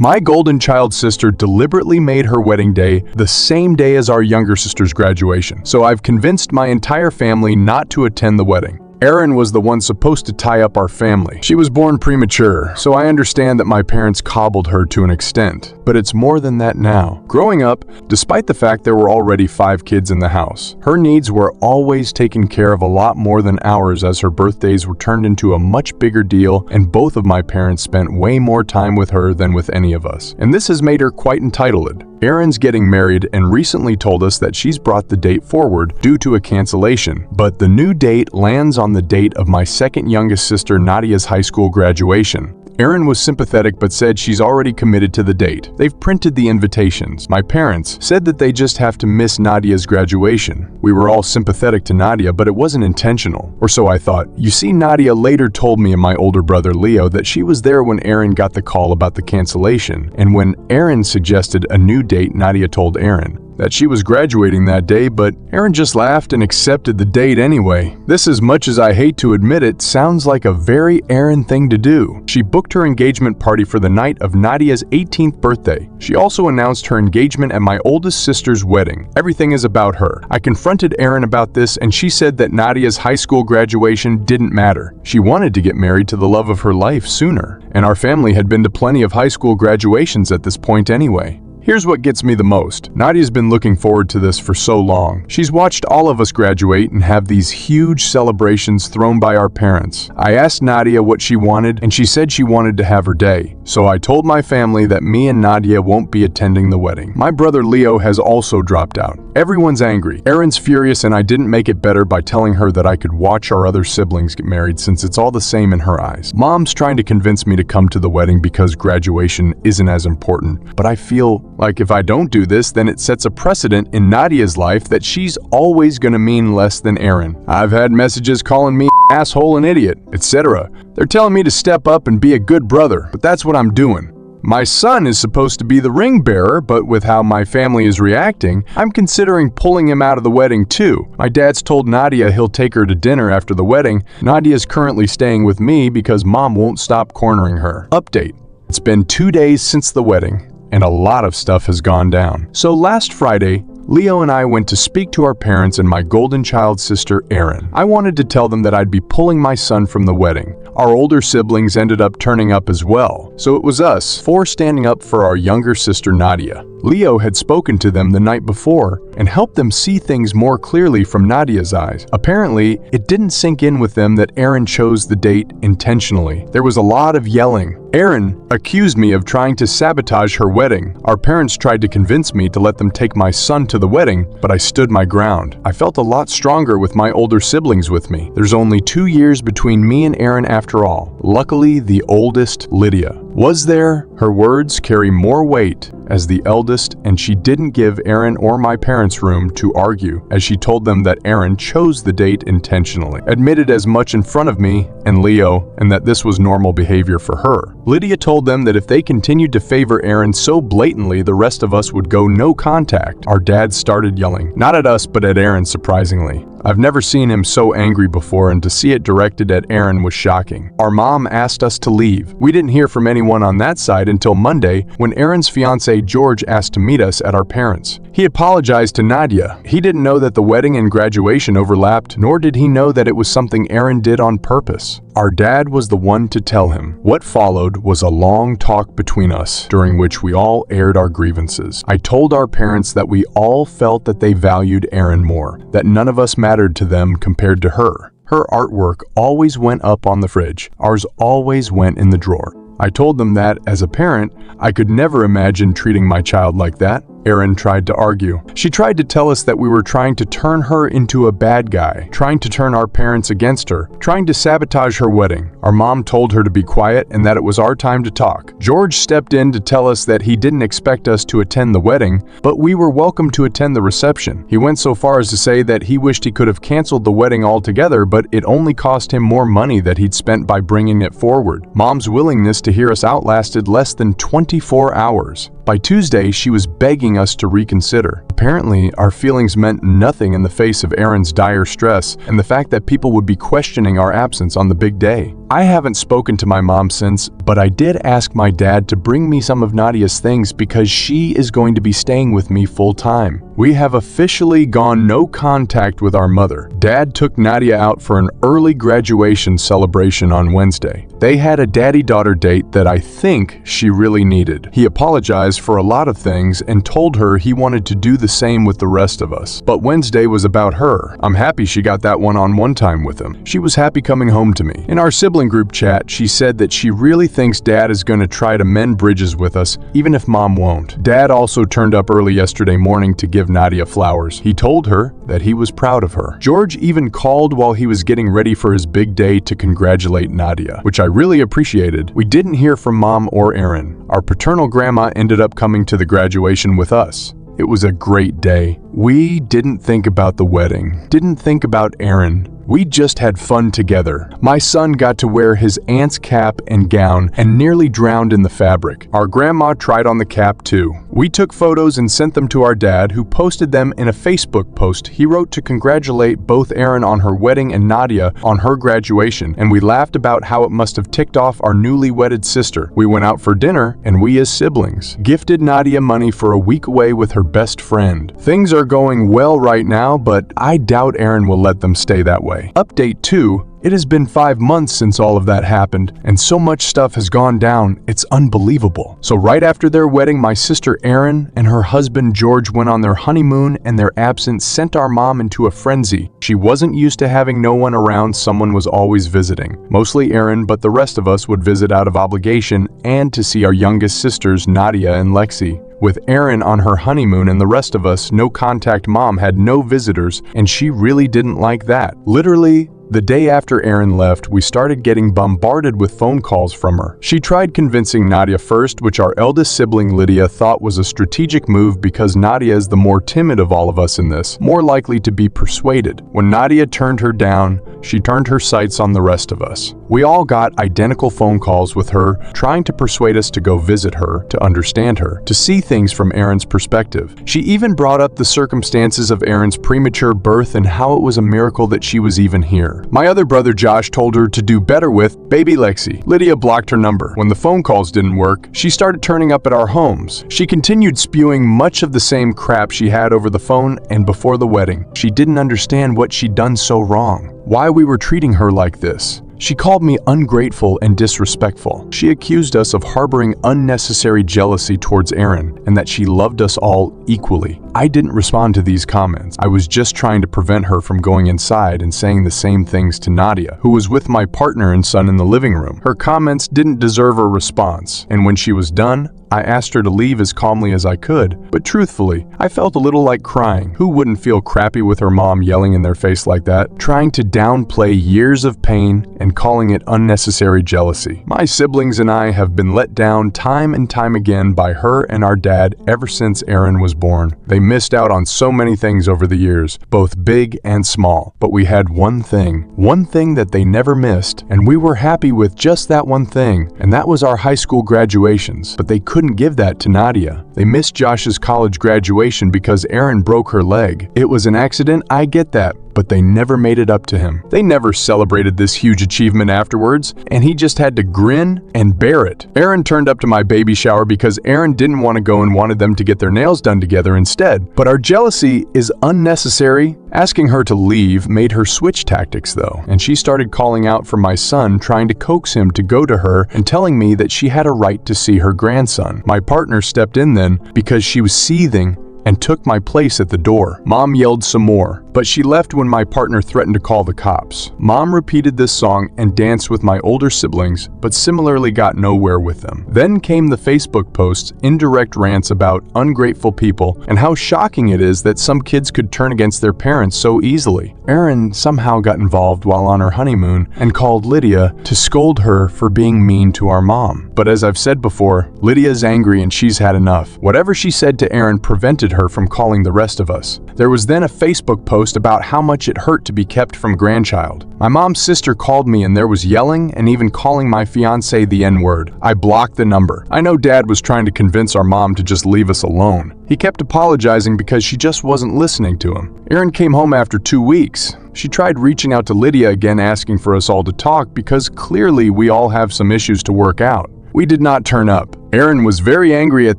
My golden child sister deliberately made her wedding day the same day as our younger sister's graduation, so I've convinced my entire family not to attend the wedding. Erin was the one supposed to tie up our family. She was born premature, so I understand that my parents coddled her to an extent. But it's more than that now. Growing up, despite the fact there were already 5 kids in the house, her needs were always taken care of a lot more than ours, as her birthdays were turned into a much bigger deal and both of my parents spent way more time with her than with any of us. And this has made her quite entitled. Erin's getting married and recently told us that she's brought the date forward due to a cancellation, but the new date lands on the date of my second youngest sister Nadia's high school graduation. Erin was sympathetic but said she's already committed to the date. They've printed the invitations. My parents said that they just have to miss Nadia's graduation. We were all sympathetic to Nadia, but it wasn't intentional. Or so I thought. You see, Nadia later told me and my older brother Leo that she was there when Erin got the call about the cancellation, and when Erin suggested a new date, Nadia told Erin that she was graduating that day, but Erin just laughed and accepted the date anyway. This, as much as I hate to admit it, sounds like a very Erin thing to do. She booked her engagement party for the night of Nadia's 18th birthday. She also announced her engagement at my oldest sister's wedding. Everything is about her. I confronted Erin about this and she said that Nadia's high school graduation didn't matter. She wanted to get married to the love of her life sooner, and our family had been to plenty of high school graduations at this point anyway. Here's what gets me the most. Nadia's been looking forward to this for so long. She's watched all of us graduate and have these huge celebrations thrown by our parents. I asked Nadia what she wanted, and she said she wanted to have her day. So I told my family that me and Nadia won't be attending the wedding. My brother Leo has also dropped out. Everyone's angry. Erin's furious, and I didn't make it better by telling her that I could watch our other siblings get married since it's all the same in her eyes. Mom's trying to convince me to come to the wedding because graduation isn't as important, but I feel like if I don't do this, then it sets a precedent in Nadia's life that she's always gonna mean less than Erin. I've had messages calling me asshole and idiot, etc. They're telling me to step up and be a good brother, but that's what I'm doing. My son is supposed to be the ring bearer, but with how my family is reacting, I'm considering pulling him out of the wedding too. My dad's told Nadia he'll take her to dinner after the wedding. Nadia's currently staying with me because mom won't stop cornering her. Update. It's been 2 days since the wedding, and a lot of stuff has gone down. So last Friday, Leo and I went to speak to our parents and my golden child sister, Erin. I wanted to tell them that I'd be pulling my son from the wedding. Our older siblings ended up turning up as well, so it was us 4 standing up for our younger sister, Nadia. Leo had spoken to them the night before and helped them see things more clearly from Nadia's eyes. Apparently, it didn't sink in with them that Erin chose the date intentionally. There was a lot of yelling. Erin accused me of trying to sabotage her wedding. Our parents tried to convince me to let them take my son to the wedding, but I stood my ground. I felt a lot stronger with my older siblings with me. There's only 2 years between me and Erin after all. Luckily, the oldest, Lydia, was there. Her words carry more weight as the eldest, and she didn't give Erin or my parents room to argue, as she told them that Erin chose the date intentionally, admitted as much in front of me and Leo, and that this was normal behavior for her. Lydia told them that if they continued to favor Erin so blatantly, the rest of us would go no contact. Our dad started yelling, not at us but at Erin, surprisingly. I've never seen him so angry before, and to see it directed at Erin was shocking. Our mom asked us to leave. We didn't hear from anyone on that side until Monday, when Erin's fiancé George asked to meet us at our parents'. He apologized to Nadia. He didn't know that the wedding and graduation overlapped, nor did he know that it was something Erin did on purpose. Our dad was the one to tell him. What followed was a long talk between us, during which we all aired our grievances. I told our parents that we all felt that they valued Erin more, that none of us mattered to them compared to her. Her artwork always went up on the fridge. Ours always went in the drawer. I told them that, as a parent, I could never imagine treating my child like that. Erin tried to argue. She tried to tell us that we were trying to turn her into a bad guy, trying to turn our parents against her, trying to sabotage her wedding. Our mom told her to be quiet and that it was our time to talk. George stepped in to tell us that he didn't expect us to attend the wedding, but we were welcome to attend the reception. He went so far as to say that he wished he could have canceled the wedding altogether, but it only cost him more money that he'd spent by bringing it forward. Mom's willingness to hear us out lasted less than 24 hours. By Tuesday, she was begging us to reconsider. Apparently, our feelings meant nothing in the face of Erin's dire stress and the fact that people would be questioning our absence on the big day. I haven't spoken to my mom since, but I did ask my dad to bring me some of Nadia's things because she is going to be staying with me full time. We have officially gone no contact with our mother. Dad took Nadia out for an early graduation celebration on Wednesday. They had a daddy-daughter date that I think she really needed. He apologized for a lot of things and told her he wanted to do the same with the rest of us. But Wednesday was about her. I'm happy she got that one-on-one time with him. She was happy coming home to me. In our sibling group chat, she said that she really thinks Dad is going to try to mend bridges with us, even if Mom won't. Dad also turned up early yesterday morning to give Nadia flowers. He told her that he was proud of her. George even called while he was getting ready for his big day to congratulate Nadia, which I really appreciated. We didn't hear from Mom or Aaron. Our paternal grandma ended up coming to the graduation with us. It was a great day. We didn't think about the wedding, didn't think about Aaron. We just had fun together. My son got to wear his aunt's cap and gown and nearly drowned in the fabric. Our grandma tried on the cap too. We took photos and sent them to our dad, who posted them in a Facebook post. He wrote to congratulate both Aaron on her wedding and Nadia on her graduation, and we laughed about how it must have ticked off our newly wedded sister. We went out for dinner, and we as siblings gifted Nadia money for a week away with her best friend. Things are going well right now, but I doubt Aaron will let them stay that way. Update 2. It has been 5 months since all of that happened, and so much stuff has gone down, it's unbelievable. So right after their wedding, my sister Erin and her husband George went on their honeymoon, and their absence sent our mom into a frenzy. She wasn't used to having no one around, someone was always visiting. Mostly Erin, but the rest of us would visit out of obligation and to see our youngest sisters Nadia and Lexi. With Erin on her honeymoon and the rest of us, no contact, Mom had no visitors, and she really didn't like that. Literally, the day after Erin left, we started getting bombarded with phone calls from her. She tried convincing Nadia first, which our eldest sibling Lydia thought was a strategic move because Nadia is the more timid of all of us in this, more likely to be persuaded. When Nadia turned her down, she turned her sights on the rest of us. We all got identical phone calls with her, trying to persuade us to go visit her, to understand her, to see things from Erin's perspective. She even brought up the circumstances of Erin's premature birth and how it was a miracle that she was even here. My other brother Josh told her to do better with baby Lexi. Lydia blocked her number. When the phone calls didn't work, she started turning up at our homes. She continued spewing much of the same crap she had over the phone and before the wedding. She didn't understand what she'd done so wrong, why we were treating her like this. She called me ungrateful and disrespectful. She accused us of harboring unnecessary jealousy towards Erin and that she loved us all equally. I didn't respond to these comments. I was just trying to prevent her from going inside and saying the same things to Nadia, who was with my partner and son in the living room. Her comments didn't deserve a response, and when she was done, I asked her to leave as calmly as I could, but truthfully, I felt a little like crying. Who wouldn't feel crappy with her mom yelling in their face like that, trying to downplay years of pain and calling it unnecessary jealousy? My siblings and I have been let down time and time again by her and our dad ever since Erin was born. They missed out on so many things over the years, both big and small, but we had one thing that they never missed, and we were happy with just that one thing, and that was our high school graduations. But they couldn't give that to Nadia. They missed Josh's college graduation because Erin broke her leg. It was an accident, I get that, but they never made it up to him. They never celebrated this huge achievement afterwards, and he just had to grin and bear it. Erin turned up to my baby shower because Erin didn't want to go and wanted them to get their nails done together instead. But our jealousy is unnecessary. Asking her to leave made her switch tactics though, and she started calling out for my son, trying to coax him to go to her and telling me that she had a right to see her grandson. My partner stepped in then because she was seething and took my place at the door. Mom yelled some more, but she left when my partner threatened to call the cops. Mom repeated this song and danced with my older siblings, but similarly got nowhere with them. Then came the Facebook posts, indirect rants about ungrateful people and how shocking it is that some kids could turn against their parents so easily. Erin somehow got involved while on her honeymoon and called Lydia to scold her for being mean to our mom. But as I've said before, Lydia's angry and she's had enough. Whatever she said to Erin prevented her her from calling the rest of us. There was then a Facebook post about how much it hurt to be kept from grandchild. My mom's sister called me and there was yelling and even calling my fiance the N-word. I blocked the number. I know Dad was trying to convince our mom to just leave us alone. He kept apologizing because she just wasn't listening to him. Erin came home after 2 weeks. She tried reaching out to Lydia again, asking for us all to talk because clearly we all have some issues to work out. We did not turn up. Erin was very angry at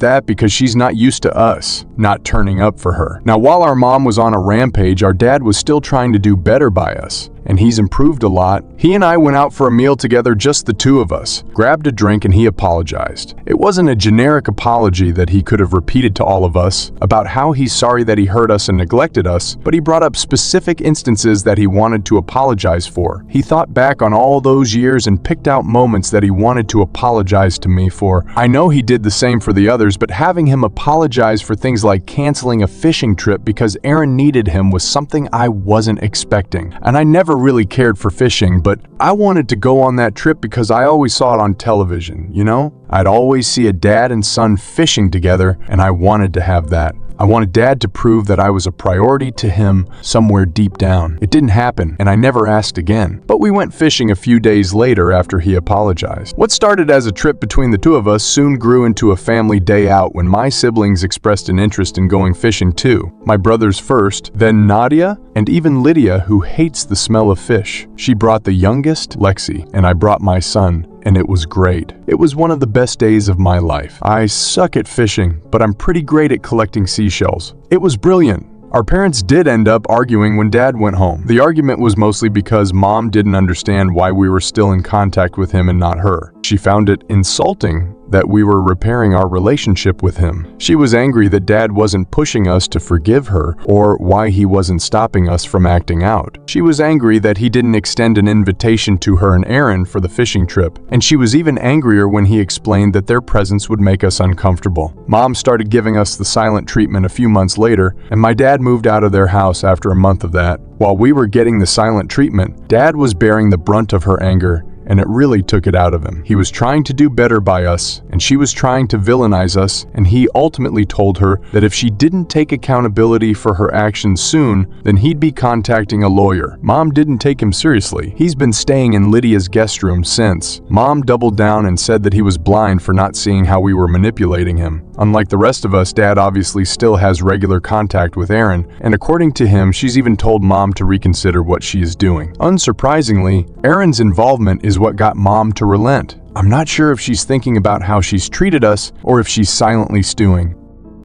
that because she's not used to us not turning up for her. Now, while our mom was on a rampage, our dad was still trying to do better by us, and he's improved a lot. He and I went out for a meal together, just the two of us, grabbed a drink, and he apologized. It wasn't a generic apology that he could have repeated to all of us about how he's sorry that he hurt us and neglected us, but he brought up specific instances that he wanted to apologize for. He thought back on all those years and picked out moments that he wanted to apologize to me for. I know he did the same for the others, but having him apologize for things like canceling a fishing trip because Erin needed him was something I wasn't expecting. And I never really cared for fishing, but I wanted to go on that trip because I always saw it on television, you know? I'd always see a dad and son fishing together, and I wanted to have that. I wanted Dad to prove that I was a priority to him somewhere deep down. It didn't happen, and I never asked again. But we went fishing a few days later after he apologized. What started as a trip between the two of us soon grew into a family day out when my siblings expressed an interest in going fishing too. My brothers first, then Nadia, and even Lydia, who hates the smell of fish. She brought the youngest, Lexi, and I brought my son. And it was great. It was one of the best days of my life. I suck at fishing, but I'm pretty great at collecting seashells. It was brilliant. Our parents did end up arguing when Dad went home. The argument was mostly because Mom didn't understand why we were still in contact with him and not her. She found it insulting that we were repairing our relationship with him. She was angry that Dad wasn't pushing us to forgive her or why he wasn't stopping us from acting out. She was angry that he didn't extend an invitation to her and Erin for the fishing trip, and she was even angrier when he explained that their presence would make us uncomfortable. Mom started giving us the silent treatment a few months later, and my dad moved out of their house after a month of that. While we were getting the silent treatment, Dad was bearing the brunt of her anger, and it really took it out of him. He was trying to do better by us, and she was trying to villainize us, and he ultimately told her that if she didn't take accountability for her actions soon, then he'd be contacting a lawyer. Mom didn't take him seriously. He's been staying in Lydia's guest room since. Mom doubled down and said that he was blind for not seeing how we were manipulating him. Unlike the rest of us, Dad obviously still has regular contact with Erin, and according to him, she's even told Mom to reconsider what she is doing. Unsurprisingly, Erin's involvement is what got Mom to relent. I'm not sure if she's thinking about how she's treated us or if she's silently stewing.